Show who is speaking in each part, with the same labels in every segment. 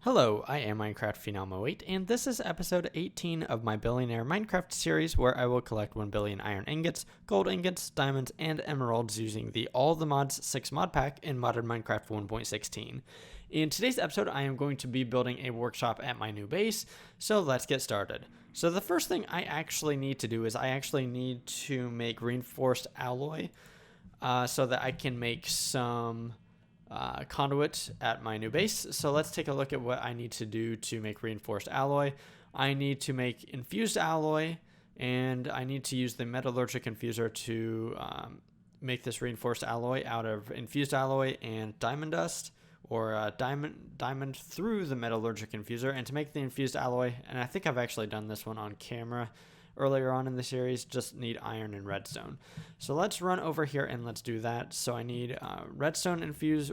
Speaker 1: Hello, I am Minecraft Phenom 08, and this is episode 18 of my Billionaire Minecraft series where I will collect 1 billion iron ingots, gold ingots, diamonds, and emeralds using the All the Mods 6 mod pack in Modern Minecraft 1.16. In today's episode, I am going to be building a workshop at my new base, so let's get started. So the first thing I actually need to do is I actually need to make reinforced alloy so that I can make some conduit at my new base. So let's take a look at what I need to do to make reinforced alloy. I need to make infused alloy, and I need to use the metallurgic infuser to make this reinforced alloy out of infused alloy and diamond dust, or diamond through the metallurgic infuser. And to make the infused alloy, and I think I've actually done this one on camera earlier on in the series, just need iron and redstone. So let's run over here and let's do that. So I need redstone infused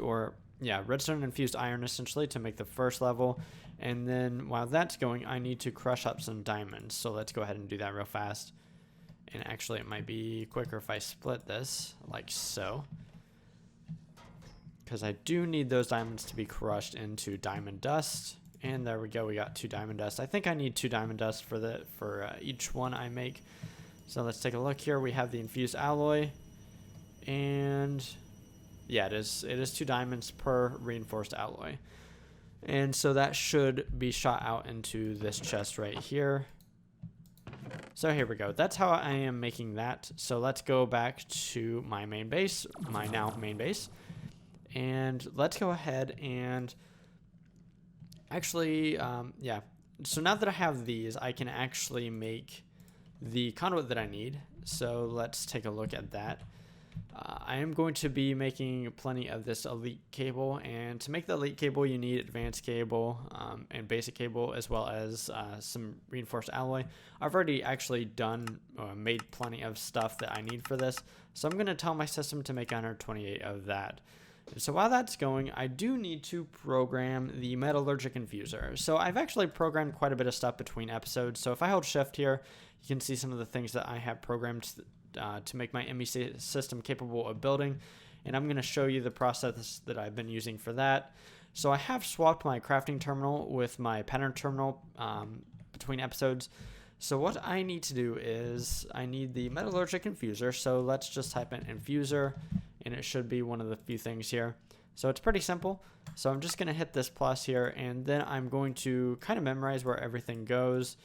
Speaker 1: iron essentially to make the first level. And then while that's going, I need to crush up some diamonds. So let's go ahead and do that real fast. And actually it might be quicker if I split this like so, because I do need those diamonds to be crushed into diamond dust. And there we go, we got 2 diamond dust. I think I need 2 diamond dust for each one I make. So let's take a look here. We have the infused alloy, and yeah, it is 2 diamonds per reinforced alloy. And so that should be shot out into this chest right here. So here we go. That's how I am making that. So let's go back to my main base, my now main base, and let's go ahead and actually, so now that I have these, I can actually make the conduit that I need. So let's take a look at that. I am going to be making plenty of this elite cable, and to make the elite cable you need advanced cable and basic cable, as well as some reinforced alloy. I've already actually made plenty of stuff that I need for this, so I'm going to tell my system to make 128 of that. So while that's going, I do need to program the metallurgic infuser. So I've actually programmed quite a bit of stuff between episodes. So if I hold shift here, you can see some of the things that I have programmed to make my ME system capable of building. And I'm going to show you the process that I've been using for that. So I have swapped my crafting terminal with my pattern terminal between episodes. So what I need to do is I need the metallurgic infuser. So let's just type in infuser, and it should be one of the few things here. So it's pretty simple. So I'm just going to hit this plus here, and then I'm going to kind of memorize where everything goes.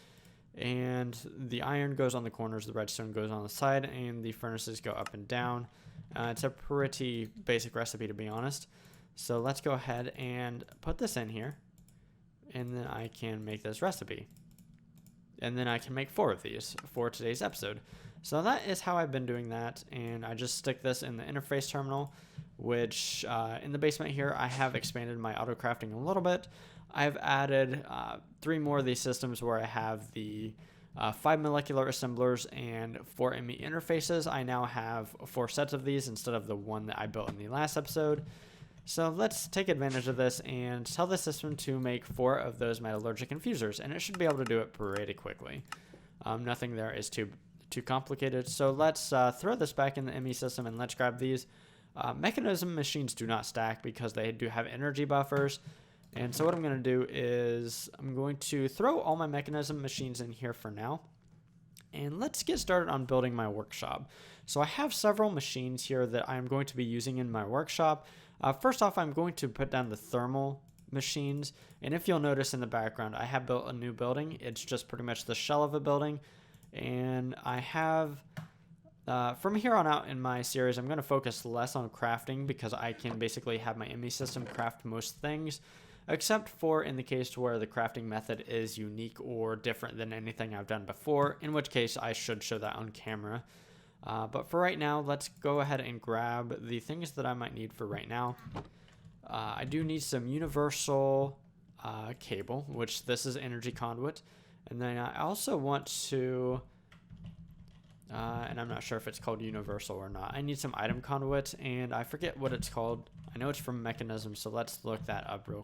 Speaker 1: And the iron goes on the corners, the redstone goes on the side, and the furnaces go up and down. It's a pretty basic recipe, to be honest. So let's go ahead and put this in here, and then I can make this recipe. And then I can make 4 of these for today's episode. So that is how I've been doing that, and I just stick this in the interface terminal, which in the basement here I have expanded my auto crafting a little bit. I've added 3 more of these systems where I have the 5 molecular assemblers and 4 ME interfaces. I now have 4 sets of these instead of the 1 that I built in the last episode. So let's take advantage of this and tell the system to make 4 of those metallurgic infusers, and it should be able to do it pretty quickly. Nothing there is too complicated. So let's throw this back in the ME system, and let's grab these. Mechanism machines do not stack because they do have energy buffers. And so what I'm going to do is I'm going to throw all my mechanism machines in here for now. And let's get started on building my workshop. So I have several machines here that I'm going to be using in my workshop. First off, I'm going to put down the thermal machines. And if you'll notice in the background, I have built a new building. It's just pretty much the shell of a building. And I have, from here on out in my series, I'm going to focus less on crafting because I can basically have my ME system craft most things, except for in the case where the crafting method is unique or different than anything I've done before, in which case I should show that on camera. But for right now, let's go ahead and grab the things that I might need for right now. I do need some universal cable, which this is energy conduit. And then I also want to, and I'm not sure if it's called universal or not. I need some item conduit, and I forget what it's called. I know it's from Mekanism, so let's look that up real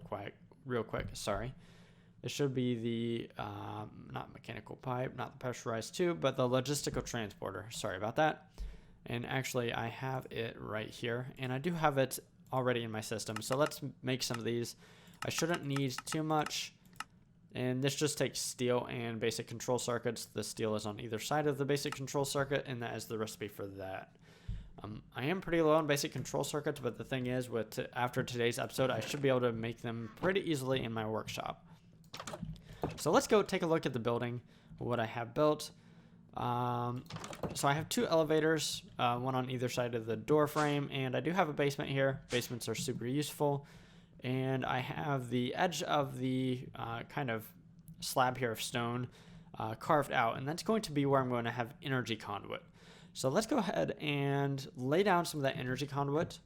Speaker 1: quick. Sorry. It should be the, not mechanical pipe, not the pressurized tube, but the logistical transporter. Sorry about that. And actually, I have it right here, and I do have it already in my system. So let's make some of these. I shouldn't need too much. And this just takes steel and basic control circuits. The steel is on either side of the basic control circuit, and that is the recipe for that. I am pretty low on basic control circuits, but the thing is, after today's episode, I should be able to make them pretty easily in my workshop. So let's go take a look at the building, what I have built. So I have 2 elevators, one on either side of the door frame, and I do have a basement here. Basements are super useful. And I have the edge of the kind of slab here of stone carved out, and that's going to be where I'm going to have energy conduit. So let's go ahead and lay down some of that energy conduit.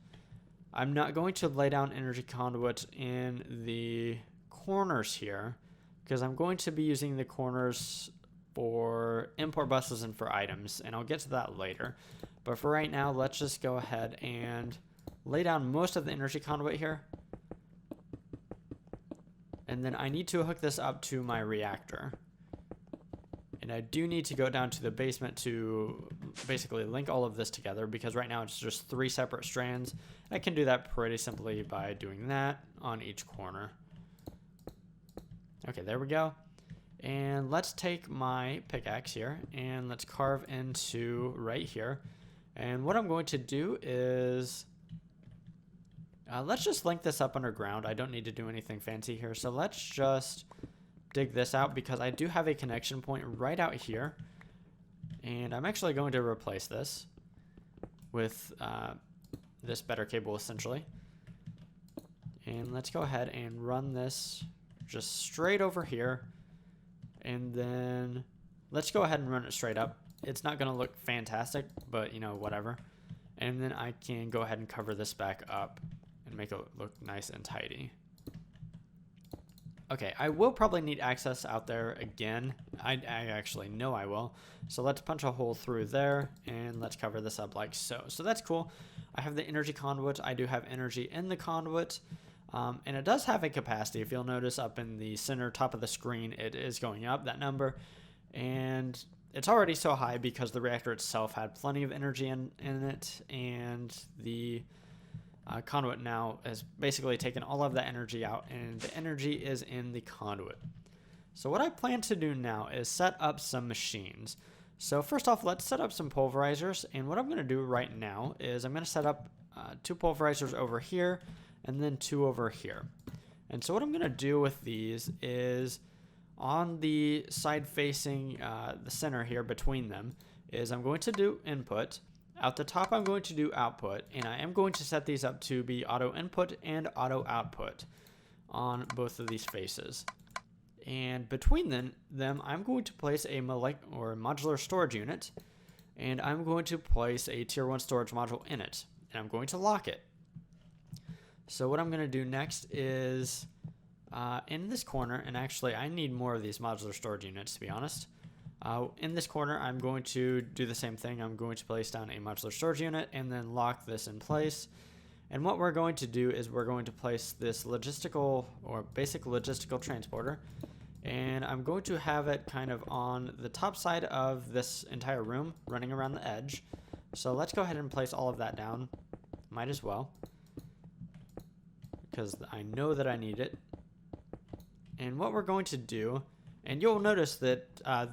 Speaker 1: I'm not going to lay down energy conduit in the corners here, because I'm going to be using the corners for import buses and for items, and I'll get to that later. But for right now, let's just go ahead and lay down most of the energy conduit here. And then I need to hook this up to my reactor. And I do need to go down to the basement to basically link all of this together, because right now it's just 3 separate strands. I can do that pretty simply by doing that on each corner. Okay, there we go. And let's take my pickaxe here and let's carve into right here. And what I'm going to do is let's just link this up underground. I don't need to do anything fancy here. So let's just dig this out, because I do have a connection point right out here. And I'm actually going to replace this with this better cable essentially. And let's go ahead and run this just straight over here. And then let's go ahead and run it straight up. It's not going to look fantastic, but you know, whatever. And then I can go ahead and cover this back up and make it look nice and tidy. Okay, I will probably need access out there again. I actually know I will. So let's punch a hole through there and let's cover this up like so. So that's cool. I have the energy conduit. I do have energy in the conduit. And it does have a capacity. If you'll notice up in the center top of the screen, it is going up, that number. And it's already so high because the reactor itself had plenty of energy in it. And the conduit now has basically taken all of that energy out, and the energy is in the conduit. So what I plan to do now is set up some machines. So first off, let's set up some pulverizers. And what I'm going to do right now is I'm going to set up 2 pulverizers over here and then 2 over here. And so what I'm going to do with these is on the side facing the center here between them is I'm going to do input. At the top, I'm going to do output, and I am going to set these up to be auto input and auto output on both of these faces. And between them, I'm going to place a modular storage unit, and I'm going to place a tier 1 storage module in it, and I'm going to lock it. So what I'm going to do next is in this corner, and actually I need more of these modular storage units to be honest. In this corner, I'm going to do the same thing. I'm going to place down a modular storage unit and then lock this in place. And what we're going to do is we're going to place this logistical or basic logistical transporter. And I'm going to have it kind of on the top side of this entire room, running around the edge. So let's go ahead and place all of that down. Might as well, because I know that I need it. And what we're going to do, and you'll notice that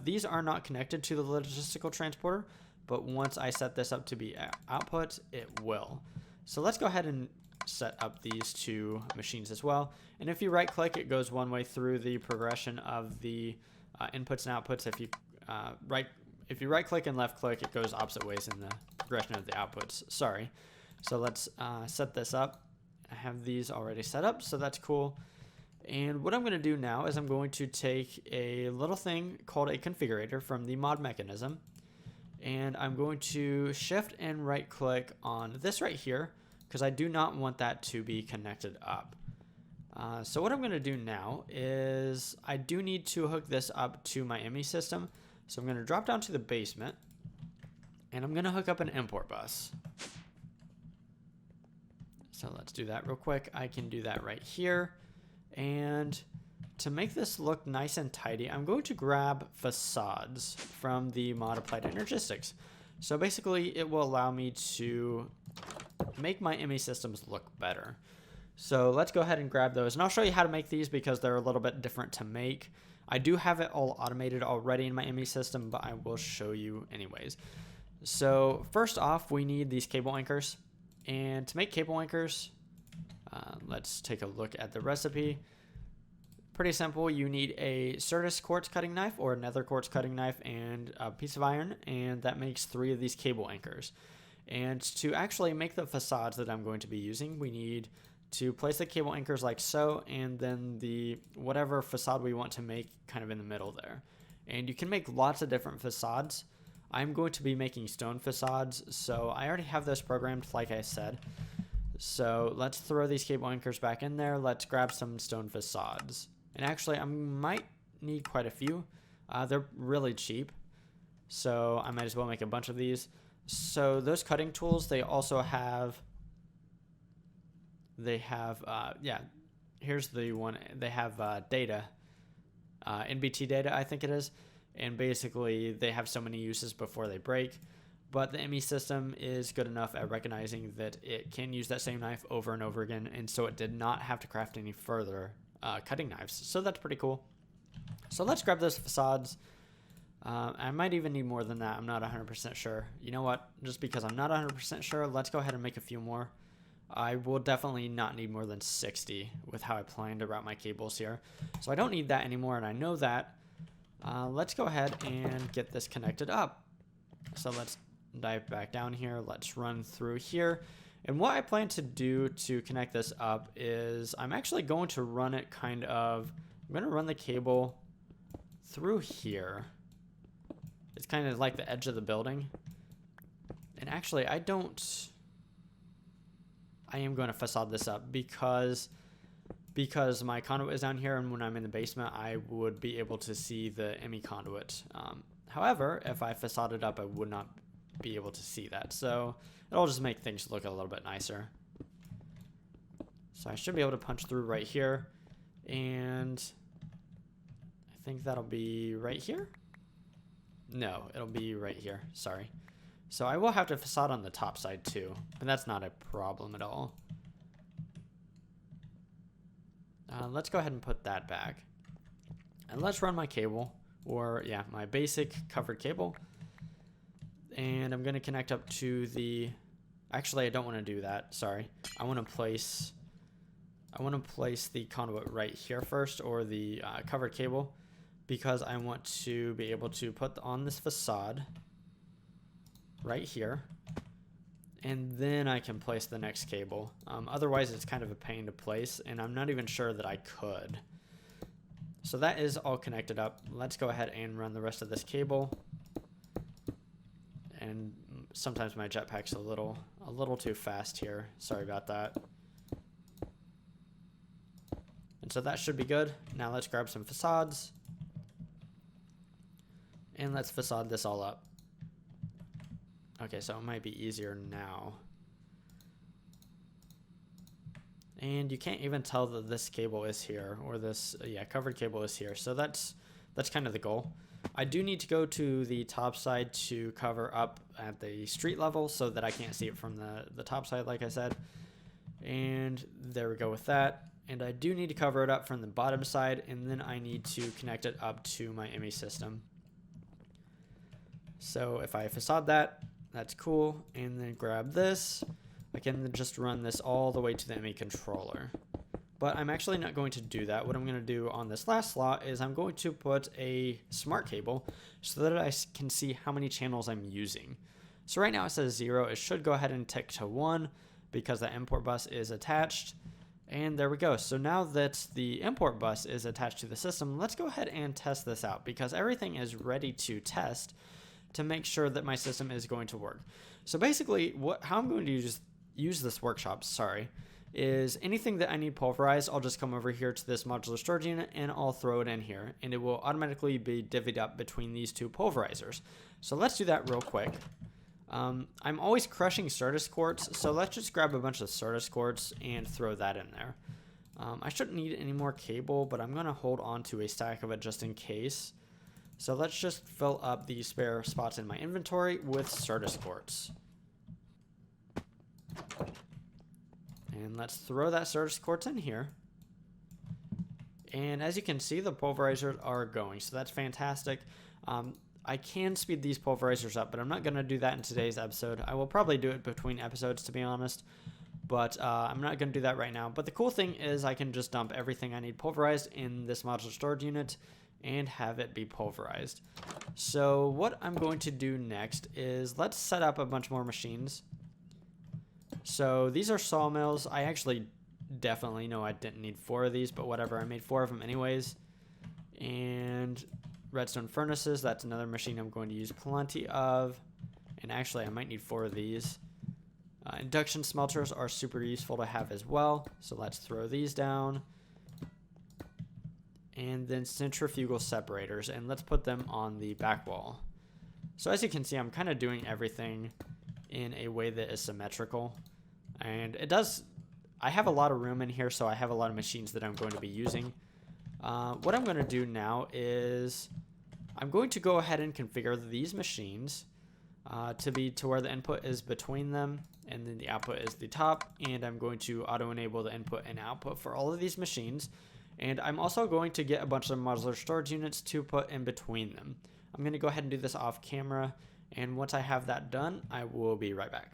Speaker 1: these are not connected to the logistical transporter, but once I set this up to be output, it will. So let's go ahead and set up these 2 machines as well. And if you right click, it goes one way through the progression of the inputs and outputs. If you right click and left click, it goes opposite ways in the progression of the outputs. Sorry. So let's set this up. I have these already set up, so that's cool. And what I'm going to do now is I'm going to take a little thing called a configurator from the mod mechanism, and I'm going to shift and right click on this right here because I do not want that to be connected up. So what I'm going to do now is I do need to hook this up to my ME system. So I'm going to drop down to the basement and I'm going to hook up an import bus. So let's do that real quick. I can do that right here. And to make this look nice and tidy, I'm going to grab facades from the mod applied energistics. So basically it will allow me to make my ME systems look better. So let's go ahead and grab those, and I'll show you how to make these because they're a little bit different to make. I do have it all automated already in my ME system, but I will show you anyways. So first off, we need these cable anchors, and to make cable anchors, let's take a look at the recipe. Pretty simple. You need a Certus quartz cutting knife or a nether quartz cutting knife and a piece of iron, and that makes 3 of these cable anchors. And to actually make the facades that I'm going to be using, we need to place the cable anchors like so, and then the whatever facade we want to make kind of in the middle there. And you can make lots of different facades. I'm going to be making stone facades, so I already have those programmed like I said. So let's throw these cable anchors back in there. Let's grab some stone facades. And actually, I might need quite a few. They're really cheap, so I might as well make a bunch of these. So those cutting tools, they also have, yeah, here's the one. They have data, NBT data, I think it is. And basically, they have so many uses before they break. But the ME system is good enough at recognizing that it can use that same knife over and over again, and so it did not have to craft any further cutting knives. So that's pretty cool. So let's grab those facades. I might even need more than that. I'm not 100% sure. You know what? Just because I'm not 100% sure, let's go ahead and make a few more. I will definitely not need more than 60 with how I plan to route my cables here. So I don't need that anymore, and I know that. Let's go ahead and get this connected up. So let's dive back down here. Let's run through here. And what I plan to do to connect this up is I'm actually going to run it I'm going to run the cable through here. It's kind of like the edge of the building. And actually, I am going to facade this up because my conduit is down here, and when I'm in the basement, I would be able to see the ME conduit. However, if I facade it up, I would not be able to see that. So it'll just make things look a little bit nicer. So I should be able to punch through right here, and I think that'll be right here. No, it'll be right here. Sorry. So I will have to facade on the top side too, but that's not a problem at all. Let's go ahead and put that back. And let's run my cable, or yeah, my basic covered cable. And I'm going to connect up to the, actually I don't want to do that, sorry. I want to place the conduit right here first, or the covered cable, because I want to be able to put on this facade right here, and then I can place the next cable. Otherwise it's kind of a pain to place, and I'm not even sure that I could. So that is all connected up. Let's go ahead and run the rest of this cable. And sometimes my jetpack's a little too fast here. Sorry about that. And so that should be good. Now let's grab some facades. And let's facade this all up. Okay, so it might be easier now. And you can't even tell that this cable is here, or this, covered cable is here. So that's kind of the goal. I do need to go to the top side to cover up at the street level so that I can't see it from the top side, like I said. And there we go with that. And I do need to cover it up from the bottom side, and then I need to connect it up to my ME system. So if I facade that, that's cool. And then grab this. I can just run this all the way to the ME controller. But I'm actually not going to do that. What I'm going to do on this last slot is I'm going to put a smart cable so that I can see how many channels I'm using. So right now it says 0. It should go ahead and tick to 1 because the import bus is attached. And there we go. So now that the import bus is attached to the system, let's go ahead and test this out because everything is ready to test to make sure that my system is going to work. So basically, how I'm going to use this workshop, is anything that I need pulverized, I'll just come over here to this modular storage unit and I'll throw it in here, and it will automatically be divvied up between these two pulverizers. So let's do that real quick. I'm always crushing Certus quartz, so let's just grab a bunch of Certus quartz and throw that in there. I shouldn't need any more cable, but I'm going to hold on to a stack of it just in case. So let's just fill up the spare spots in my inventory with Certus quartz. And let's throw that surface quartz in here. And as you can see, the pulverizers are going, so that's fantastic. I can speed these pulverizers up, but I'm not going to do that in today's episode. I will probably do it between episodes, to be honest, but I'm not going to do that right now. But the cool thing is I can just dump everything I need pulverized in this modular storage unit and have it be pulverized. So what I'm going to do next is let's set up a bunch more machines. So these are sawmills. I actually definitely know I didn't need 4 of these, but whatever, I made 4 of them anyways. And redstone furnaces, that's another machine I'm going to use plenty of. And actually I might need 4 of these. Induction smelters are super useful to have as well, so let's throw these down. And then centrifugal separators, and let's put them on the back wall. So as you can see, I'm kind of doing everything in a way that is symmetrical, and it does. I have a lot of room in here, so I have a lot of machines that I'm going to be using. What I'm going to do now is I'm going to go ahead and configure these machines to be to where the input is between them and then the output is the top, and I'm going to auto enable the input and output for all of these machines. And I'm also going to get a bunch of modular storage units to put in between them. I'm going to go ahead and do this off camera, and once I have that done, I will be right back.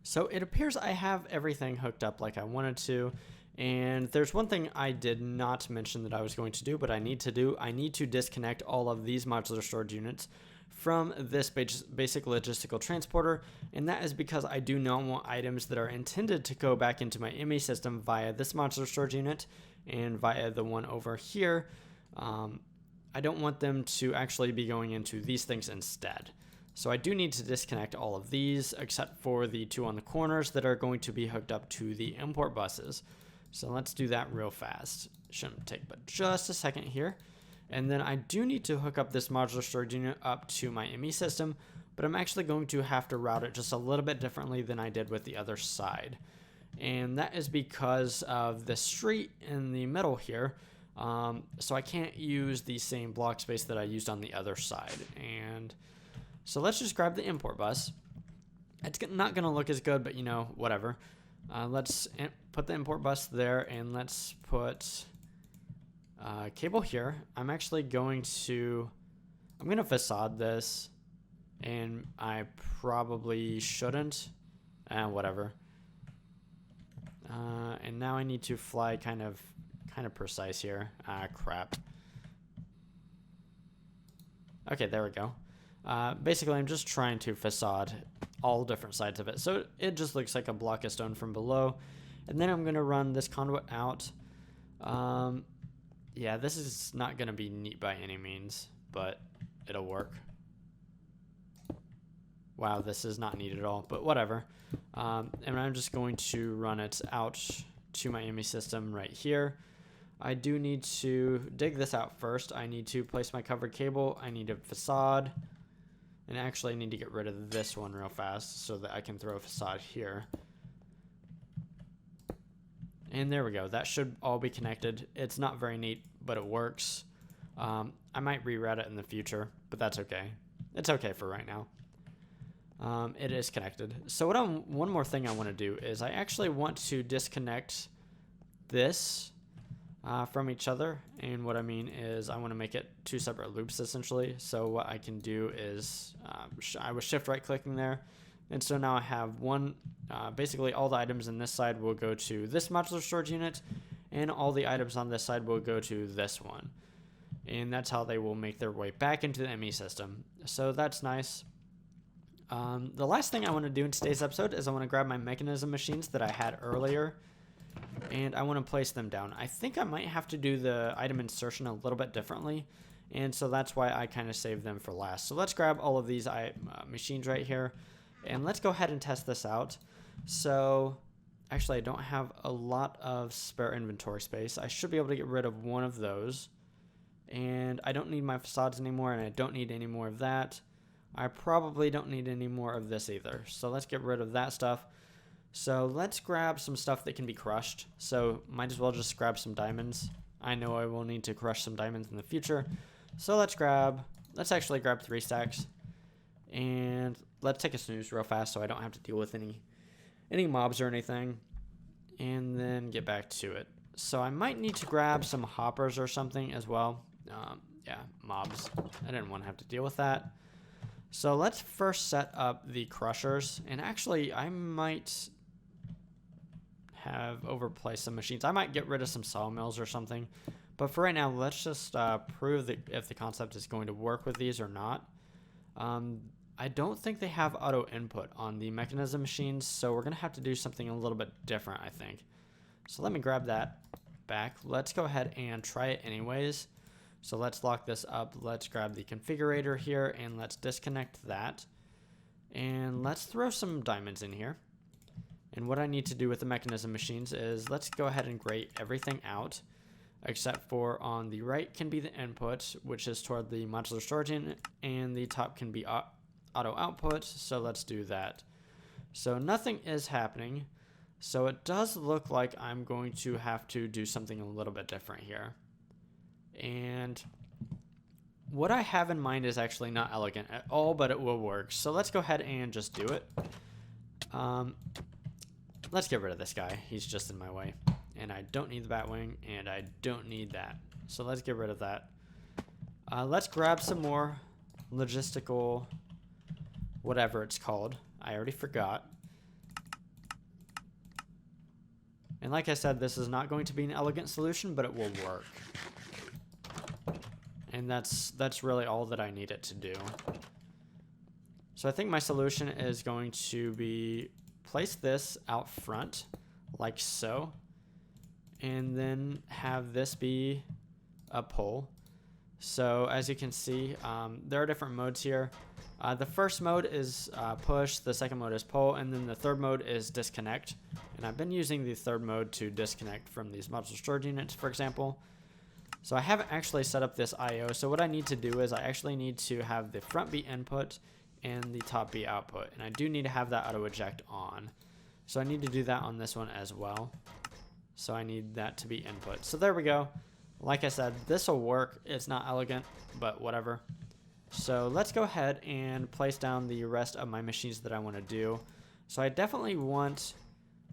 Speaker 1: So it appears I have everything hooked up like I wanted to, and there's one thing I did not mention that I was going to do, but I need to do. I need to disconnect all of these modular storage units from this basic logistical transporter, and that is because I do not want items that are intended to go back into my ME system via this modular storage unit and via the one over here. I don't want them to actually be going into these things instead. So I do need to disconnect all of these except for the 2 on the corners that are going to be hooked up to the import buses. So let's do that real fast. Shouldn't take but just a second here. And then I do need to hook up this modular storage unit up to my ME system, but I'm actually going to have to route it just a little bit differently than I did with the other side. And that is because of the street in the middle here. So I can't use the same block space that I used on the other side. And so let's just grab the import bus. It's not going to look as good, but you know, whatever. Let's put the import bus there, and let's put cable here. I'm going to facade this, and I probably shouldn't. Whatever. And now I need to fly kind of precise here. Crap. Okay, there we go. Basically, I'm just trying to facade all different sides of it, so it just looks like a block of stone from below. And then I'm going to run this conduit out. Yeah, this is not going to be neat by any means, but it'll work. Wow, this is not neat at all, but whatever. And I'm just going to run it out to my ME system right here. I do need to dig this out first. I need to place my covered cable. I need a facade. And actually I need to get rid of this one real fast so that I can throw a facade here. And there we go. That should all be connected. It's not very neat, but it works. I might reroute it in the future, but that's okay. It's okay for right now. It is connected. So one more thing I want to do is I actually want to disconnect this from each other. And what I mean is I want to make it 2 separate loops essentially. So what I can do is I was shift right clicking there. And so now I have one, basically all the items in this side will go to this modular storage unit, and all the items on this side will go to this one. And that's how they will make their way back into the ME system. So that's nice. The last thing I want to do in today's episode is I want to grab my mechanism machines that I had earlier, and I want to place them down. I think I might have to do the item insertion a little bit differently, and so that's why I kind of saved them for last. So let's grab all of these machines right here, and let's go ahead and test this out. So actually I don't have a lot of spare inventory space. I should be able to get rid of one of those, and I don't need my facades anymore, and I don't need any more of that. I probably don't need any more of this either. So let's get rid of that stuff. So let's grab some stuff that can be crushed. So might as well just grab some diamonds. I know I will need to crush some diamonds in the future. So let's actually grab 3 stacks. And let's take a snooze real fast so I don't have to deal with any mobs or anything. and then get back to it. So I might need to grab some hoppers or something as well. Yeah, mobs. I didn't want to have to deal with that. So let's first set up the crushers. And actually, I might have overplaced some machines. I might get rid of some sawmills or something. But for right now, let's just prove that if the concept is going to work with these or not. I don't think they have auto input on the mechanism machines, so we're going to have to do something a little bit different, I think. So let me grab that back. Let's go ahead and try it anyways. So let's lock this up. Let's grab the configurator here and let's disconnect that. And let's throw some diamonds in here. And what I need to do with the mechanism machines is let's go ahead and grate everything out, except for on the right can be the input, which is toward the modular storage unit, and the top can be auto output. So let's do that. So nothing is happening. So it does look like I'm going to have to do something a little bit different here. And what I have in mind is actually not elegant at all, but it will work. So let's go ahead and just do it. Let's get rid of this guy. He's just in my way. And I don't need the batwing, and I don't need that. So let's get rid of that. Let's grab some more logistical, whatever it's called. I already forgot. And like I said, this is not going to be an elegant solution, but it will work. And that's really all that I need it to do. So I think my solution is going to be place this out front, like so. And then have this be a pull. So as you can see, there are different modes here. The first mode is push, the second mode is pull, and then the third mode is disconnect. And I've been using the third mode to disconnect from these modular storage units, for example. So I haven't actually set up this IO. So what I need to do is I actually need to have the front be input and the top be output. And I do need to have that auto eject on. So I need to do that on this one as well. So I need that to be input. So there we go. Like I said, this will work. It's not elegant, but whatever. So let's go ahead and place down the rest of my machines that I want to do. So I definitely want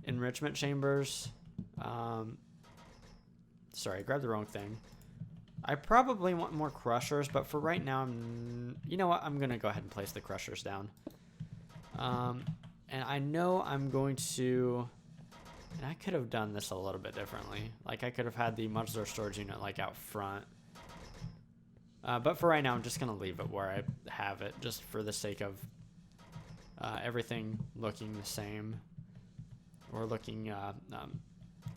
Speaker 1: enrichment chambers. Sorry, I grabbed the wrong thing. I probably want more crushers, but for right now, you know what? I'm going to go ahead and place the crushers down. And I know I'm going to... And I could have done this a little bit differently. Like I could have had the modular storage unit like out front. But for right now, I'm just going to leave it where I have it, just for the sake of everything looking the same. Or looking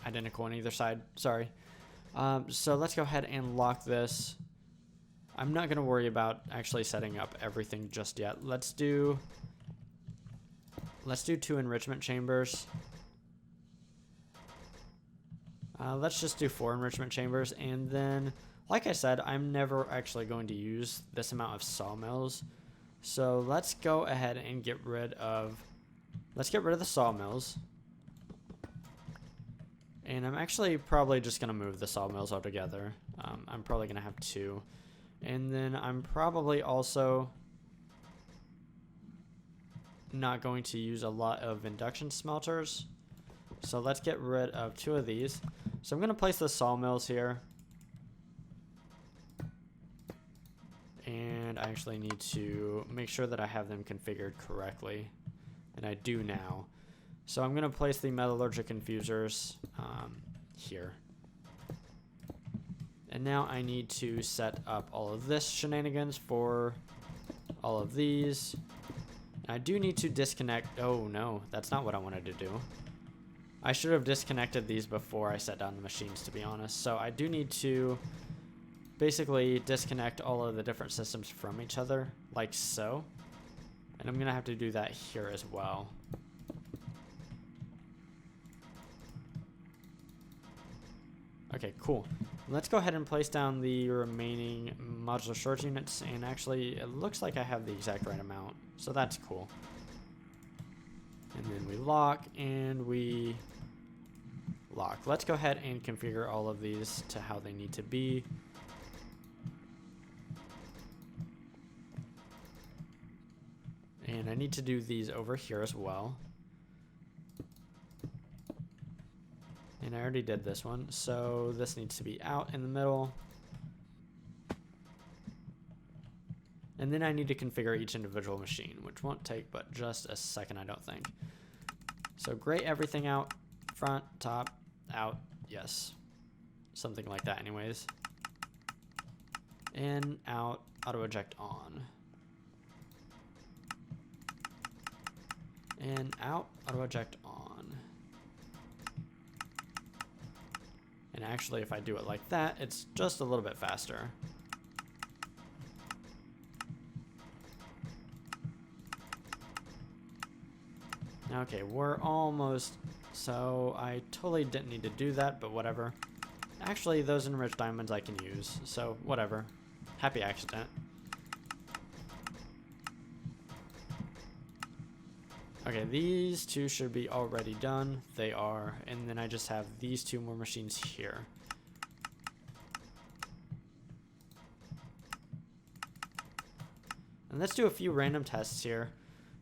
Speaker 1: identical on either side. Sorry. So let's go ahead and lock this. I'm not going to worry about actually setting up everything just yet. Let's do 2 enrichment chambers. Let's just do 4 enrichment chambers, and then, like I said, I'm never actually going to use this amount of sawmills. So let's go ahead and get rid of the sawmills. And I'm actually probably just going to move the sawmills altogether. I'm probably going to have 2. And then I'm probably also not going to use a lot of induction smelters. So let's get rid of 2 of these. So I'm going to place the sawmills here. And I actually need to make sure that I have them configured correctly. And I do now. So I'm going to place the metallurgic infusers here. And now I need to set up all of this shenanigans for all of these. I do need to disconnect. Oh no, that's not what I wanted to do. I should have disconnected these before I set down the machines, to be honest. So I do need to basically disconnect all of the different systems from each other, like so. And I'm going to have to do that here as well. Okay, cool. Let's go ahead and place down the remaining modular storage units, and actually it looks like I have the exact right amount, so that's cool. And then we lock and we lock. Let's go ahead and configure all of these to how they need to be. And I need to do these over here as well. And I already did this one, so this needs to be out in the middle. And then I need to configure each individual machine, which won't take but just a second, I don't think. So gray everything out, front, top, out, yes. Something like that anyways. In, out, auto eject on. In, out, auto eject on. And actually, if I do it like that, it's just a little bit faster. Okay, we're almost... So I totally didn't need to do that, but whatever. Actually, those enriched diamonds I can use, so whatever. Happy accident. Okay, these two should be already done. They are. And then I just have these two more machines here. And let's do a few random tests here.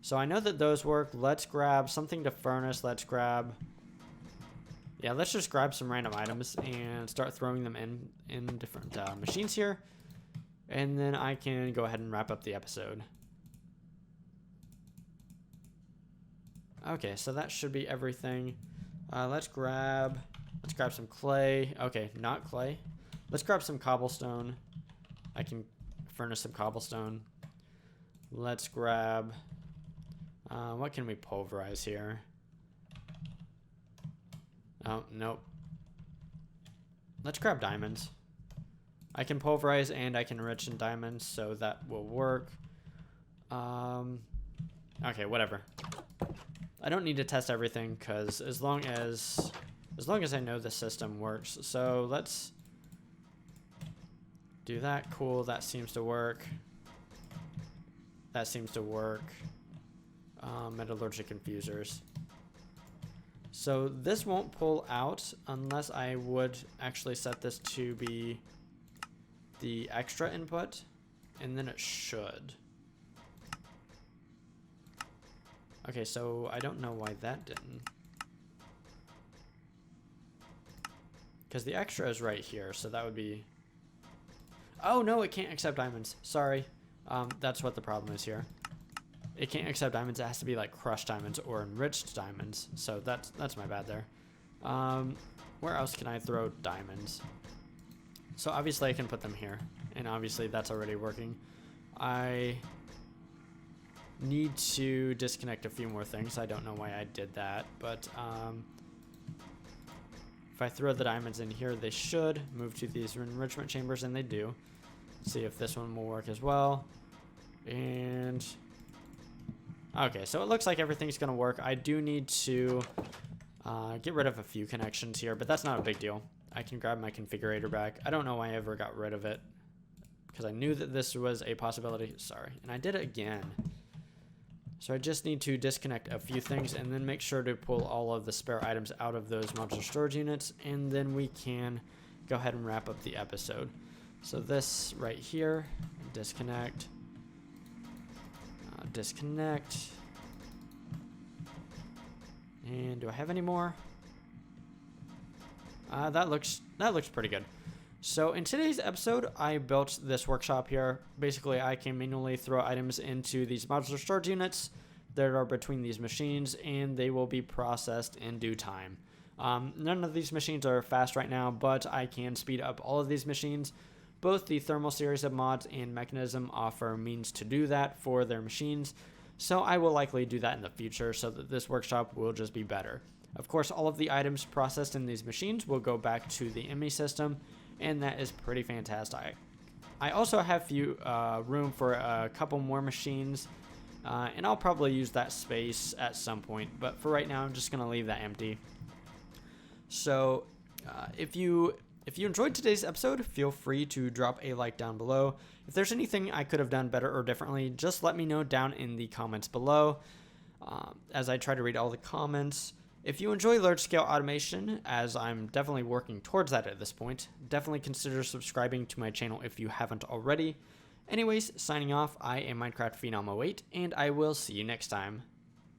Speaker 1: So I know that those work. Let's grab something to furnace. Let's grab... Yeah, let's just grab some random items and start throwing them in different machines here. And then I can go ahead and wrap up the episode. Okay, so that should be everything. Let's grab some clay. Okay, not clay. Let's grab some cobblestone. I can furnace some cobblestone. Let's grab... what can we pulverize here? Oh, nope. Let's grab diamonds. I can pulverize and I can enrich in diamonds, so that will work. Okay, whatever. I don't need to test everything because as long as I know the system works. So let's do that. Cool, that seems to work. That seems to work. Metallurgic infusers. So this won't pull out unless I would actually set this to be the extra input, and then it should. Okay, so I don't know why that didn't. Because the extra is right here, so that would be... Oh no, it can't accept diamonds. Sorry. That's what the problem is here. It can't accept diamonds. It has to be like crushed diamonds or enriched diamonds. So that's my bad there. Where else can I throw diamonds? So obviously I can put them here, and obviously that's already working. I need to disconnect a few more things. I don't know why I did that, but if I throw the diamonds in here, they should move to these enrichment chambers, and they do. Let's see if this one will work as well. And okay, so it looks like everything's gonna work. I do need to get rid of a few connections here, but that's not a big deal. I can grab my configurator back. I don't know why I ever got rid of it, because I knew that this was a possibility. Sorry, and I did it again. So I just need to disconnect a few things and then make sure to pull all of the spare items out of those modular storage units, and then we can go ahead and wrap up the episode. So this right here, disconnect, disconnect, and do I have any more? That looks pretty good. So in today's episode, I built this workshop here. Basically, I can manually throw items into these modular storage units that are between these machines, and they will be processed in due time. None of these machines are fast right now, but I can speed up all of these machines. Both the thermal series of mods and Mekanism offer means to do that for their machines, so I will likely do that in the future so that this workshop will just be better. Of course, all of the items processed in these machines will go back to the ME system, and that is pretty fantastic. I also have room for a couple more machines, and I'll probably use that space at some point, but for right now I'm just going to leave that empty. So if you enjoyed today's episode, feel free to drop a like down below. If there's anything I could have done better or differently, just let me know down in the comments below, as I try to read all the comments. If you enjoy large-scale automation, as I'm definitely working towards that at this point, definitely consider subscribing to my channel if you haven't already. Anyways, signing off, I am Minecraft Phenom 08, and I will see you next time.